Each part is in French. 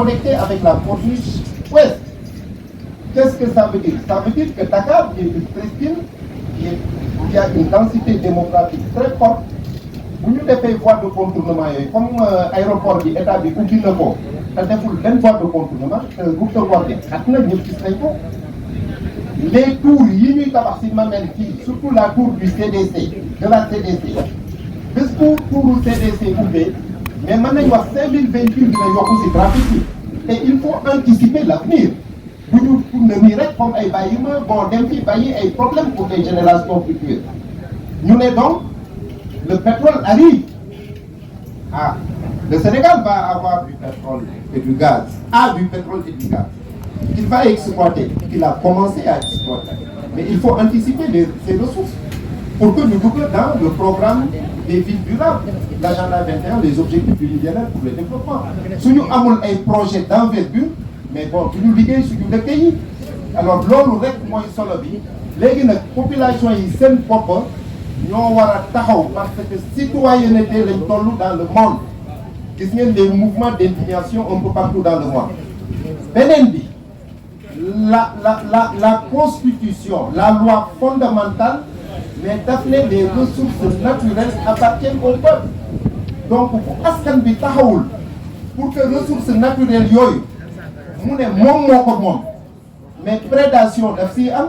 connecté avec la corniche ouest. Qu'est-ce que ça veut dire? Ça veut dire que Dakar, qui est une presqu'île, qui a une densité démographique très forte, bu ñu defee voie de contournement yooyu comme aéroport bi état bi ubbi na ko te deful benn voie de contournement route de Gorée xat na ñëpp gis nañ ko. Les tours yi ñuy tabax si Mamel fii surtout la tour du CDC de la CDC bés bu touru CDC ubbee mais mën nañu wax 5000 véhicules dina yokku si trafic bi et il faut anticiper l'avenir bu ñu tourné nii rek comme ay bàyyi ma bon dem fi bàyyi ay problèmes pour les générations futures ñu ne donc le pétrole arrive. Ah, le Sénégal va avoir du pétrole et du gaz, du pétrole et du gaz. Il va exploiter, il a commencé à exploiter. Mais il faut anticiper ces ressources pour que nous doublions dans le programme des villes durables, l'agenda 21, les objectifs du millénaire pour le développement. Si nous avons un projet d'envergure, mais bon, nous liguons sur le pays. Alors, l'on rek mooy solo bi léegi nag population yi seen bopp ñoo war a taxaw parce que citoyenneté lañ toll dans le monde gis ngeen les mouvements d'indignation un peu partout dans le monde. Beneen bi la constitution, la loi fondamentale, mais daf ne les ressources naturelles appartiennent au peuple. Donc bu askan bi taxawul pour que ressources naturelles yooyu mu ne moom moo ko moom mais prédation daf siy am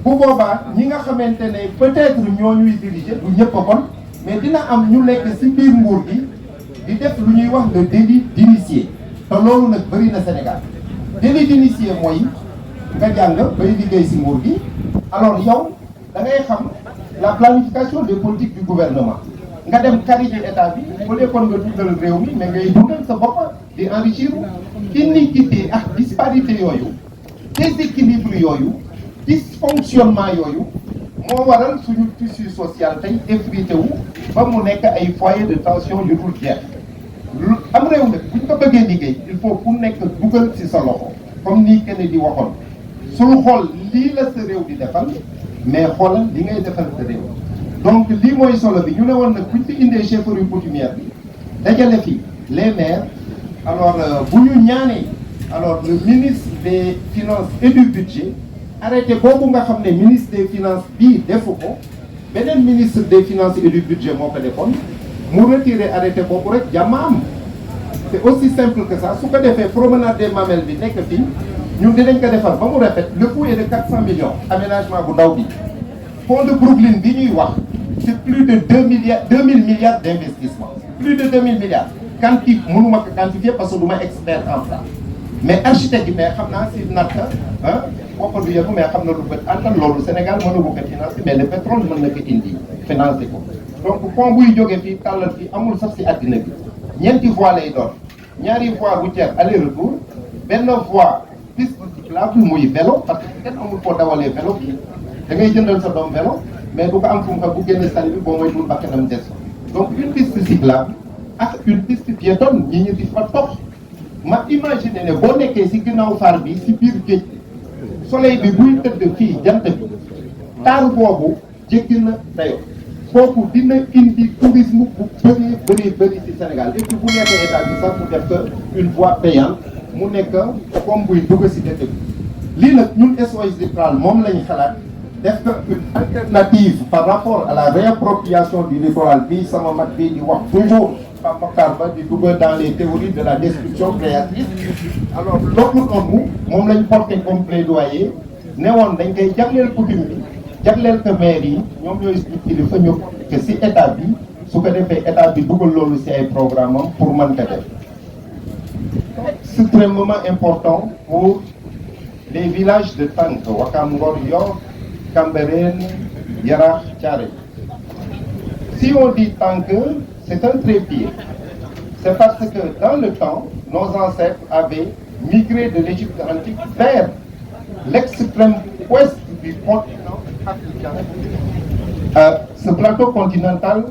bu boobaa ñi nga xamante ne peut-être ñoo ñuy diriger du ñëpp a bon mais dina am ñu lekk si biir nguur gi di def lu ñuy wax le délit d'initié te loolu nag bëri na Sénégal. Délit d'initié mooy nga jàng bay liggéey si nguur gi alors yow da ngay xam la planification des politiques du gouvernement nga dem kari ji état bi bu nekkoon nga dundal réew mi mais ngay dundal sa bopp di enrichir iniquité ak disparité yooyu déséquilibre yooyu dysfonctionnement yooyu moo waral suñu tissu social tey effrité wu ba mu nekk ay foyer de tension yu dul jeex am réew nag bu ñu ko bëggee liggéey il faut ku nekk dugal ci sa loxo comme ni Kennedy waxoon suñu xool lii la sa réew di defal mais xoolal li ngay defal sa réew. Donc lii mooy solo bi ñu ne woon nag bu ñu fi indee chefferie coutumière bi dajale fi les maires alors bu ñu ñaanee alors le ministre des finances et du budget arrêté boobu nga xam ne ministre des finances bii defu ko beneen ministre des finances et du budget moo ko defoon mu retiré arrêté boobu rek jàmm am. C'est aussi simple que ça su ko defee promenade des Mamelles bi nekk fii ñun dinañ ko defar ba mu rafet le coût est de 400 millions aménagement bu ndaw bi. Pont de Brooklyn bi ñuy wax c'est plus de 2000 milliards d'investissement plus de 2000 milliards mënuma ko quantifier parce que du ma expert en ça mais architecte yi mais xam naa si natta boppa du yëngu mais xam na lu bët antal loolu Sénégal mën na ko financer mais le pétrole mën na ko indi financer ko donc pont buy jógee fii tàllal fii amul sax si addina bi ñeenti voies lay doon ñaari voies routières aller retour benn voie piste cyclable muy vélo parce que kenn amul foo dawalee vélo bi da ngay jëndal sa doom vélo mais du ko am fu mu ko bu génne sali bi boo moytuwul bakkanam des donc une piste cyclable ak une piste piétonne ñi ñu di fa topp ma imaginer ne boo nekkee si ginnaaw phare bi si biir géej soleil bi buy tëdd fii jant bi taal boobu jéggi na dayo kooku dina indi tourisme bu bëri ci Sénégal et puis bu nekkee état bi sax mu def ko une voie payante mu nekk comme buy dugg si dëkk bi lii nag ñun SOS Littoral moom lañu xalaat def ko une alternative par rapport à la réappropriation du littoral bi sama mag bi di wax toujours Pape Makhtar Ba di dugg dans les théories de la destruction créatrice alors loolu noonu moom lañ porté comme plaidoyer ne woon dañ koy jagleel coutume bi jagleel ko maire yi ñoom ñooy suñu kilifa ñu que si état bi su ko defee état bi dugal loolu si ay programme am pour mën ko def c'est extrêmement important pour les villages de Tank Wakam Ngor Yoff Cambérène Yarax Thiaroye. Si on dit Tank, c'est un trépied. C'est parce que dans le temps, nos ancêtres avaient migré de l'Égypte antique vers l'extrême ouest du continent africain. Ce plateau continental,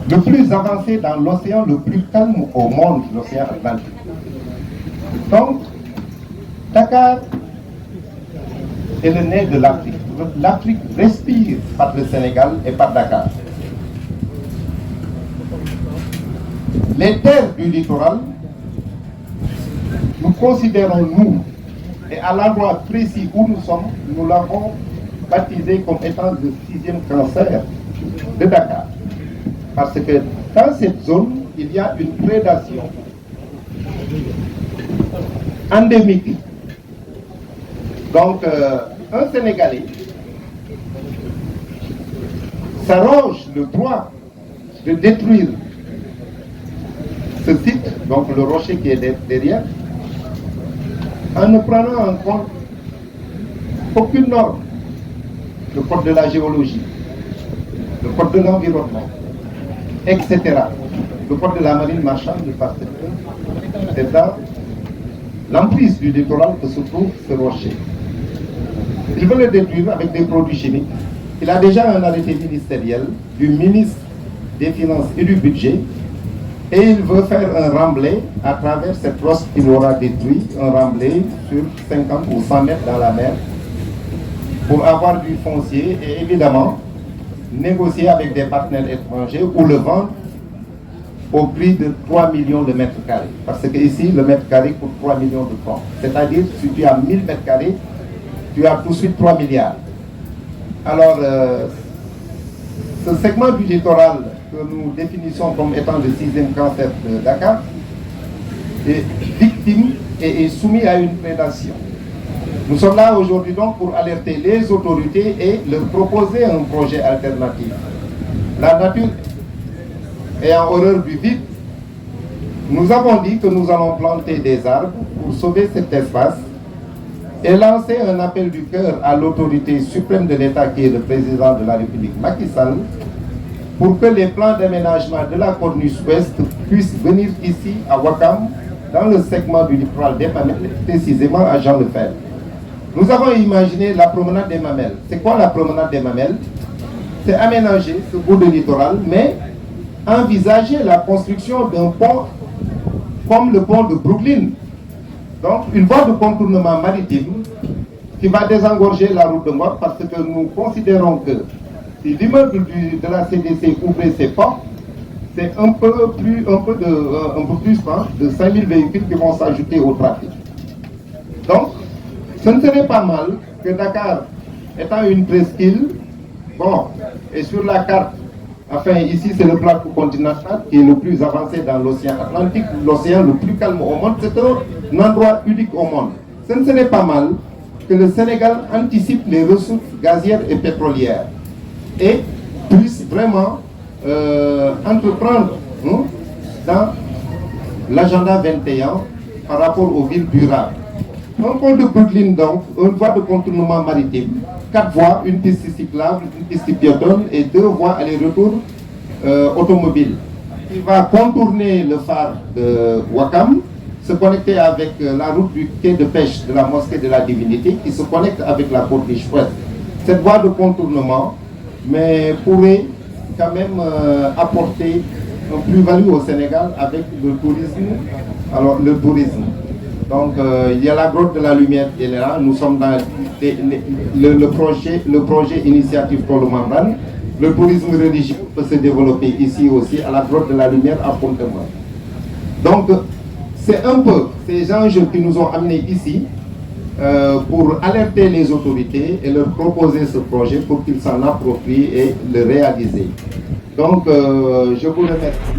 le plus avancé dans l'océan, le plus calme au monde, l'océan Atlantique. Donc, Dakar est le nez de l'Afrique. L'Afrique respire par le Sénégal et par Dakar. Les terres du littoral nous considérons, nous, et à l'endroit précis où nous sommes, nous l'avons baptisé comme étant le 6e cancer de Dakar. Parce que dans cette zone, il y a une prédation endémique. Donc, un Sénégalais s'arroge le droit de détruire ce site, donc le rocher qui est derrière, en ne prenant en compte aucune norme. Le code de la géologie, le code de l'environnement, etc. Le code de la marine marchande, parce que c'est dans l'emprise du littoral que se trouve ce rocher. Il veut le détruire avec des produits chimiques. Il a déjà un arrêté ministériel du ministre des Finances et du Budget, et il veut faire un remblai à travers cette roche qu'il aura détruit, un remblai sur 50 ou 100 mètres dans la mer, pour avoir du foncier et évidemment négocier avec des partenaires étrangers ou le vendre au prix de 3 millions de mètres carrés. Parce que ici, le mètre carré coûte 3 millions de francs. C'est-à-dire, si tu as 1000 mètres carrés, tu as tout de suite 3 milliards. Alors, ce segment du littoral que nous définissons comme étant le 6e cancer de Dakar est victime et est soumis à une prédation. Nous sommes là aujourd'hui donc pour alerter les autorités et leur proposer un projet alternatif. La nature ayant horreur du vide, nous avons dit que nous allons planter des arbres pour sauver cet espace et lancer un appel du cœur à l'autorité suprême de l'État qui est le président de la République, Macky Sall, pour que les plans d'aménagement de la corniche ouest puissent venir ici à Ouakam, dans le segment du littoral des Mamelles, précisément à Jean Lefebvre. Nous avons imaginé la promenade des Mamelles. C'est quoi la promenade des Mamelles? C'est aménager ce bout de littoral, mais envisager la construction d'un pont comme le pont de Brooklyn. Donc, une voie de contournement maritime qui va désengorger la route de Ngor parce que nous considérons que si l'immeuble de la CDC ouvrait ses portes, c'est un peu plus de 5000 véhicules qui vont s'ajouter au trafic. Donc, ce ne serait pas mal que Dakar, étant une presqu'île, bon, et sur la carte, enfin ici c'est le plateau continental qui est le plus avancé dans l'océan Atlantique, l'océan le plus calme au monde, c'est un endroit unique au monde. Ce ne serait pas mal que le Sénégal anticipe les ressources gazières et pétrolières et puisse vraiment entreprendre dans l'agenda 21 par rapport aux villes durables. Un pont de Brooklyn donc, une voie de contournement maritime, 4 voies, une piste cyclable, une piste piétonne et 2 voies aller-retour automobiles. Il va contourner le phare de Ouakam, se connecter avec la route du quai de pêche de la mosquée de la Divinité qui se connecte avec la corniche ouest. Cette voie de contournement pourrait quand même apporter un plus-value au Sénégal avec le tourisme. Alors le tourisme. Donc il y a la grotte de la lumière qui est là. Nous sommes dans le projet initiative Tolomambran. Le tourisme religieux peut se développer ici aussi à la grotte de la lumière à Fontainebleau. Donc c'est un peu ces enjeux qui nous ont amenés ici pour alerter les autorités et leur proposer ce projet pour qu'ils s'en approprient et le réaliser. Donc je vous remercie.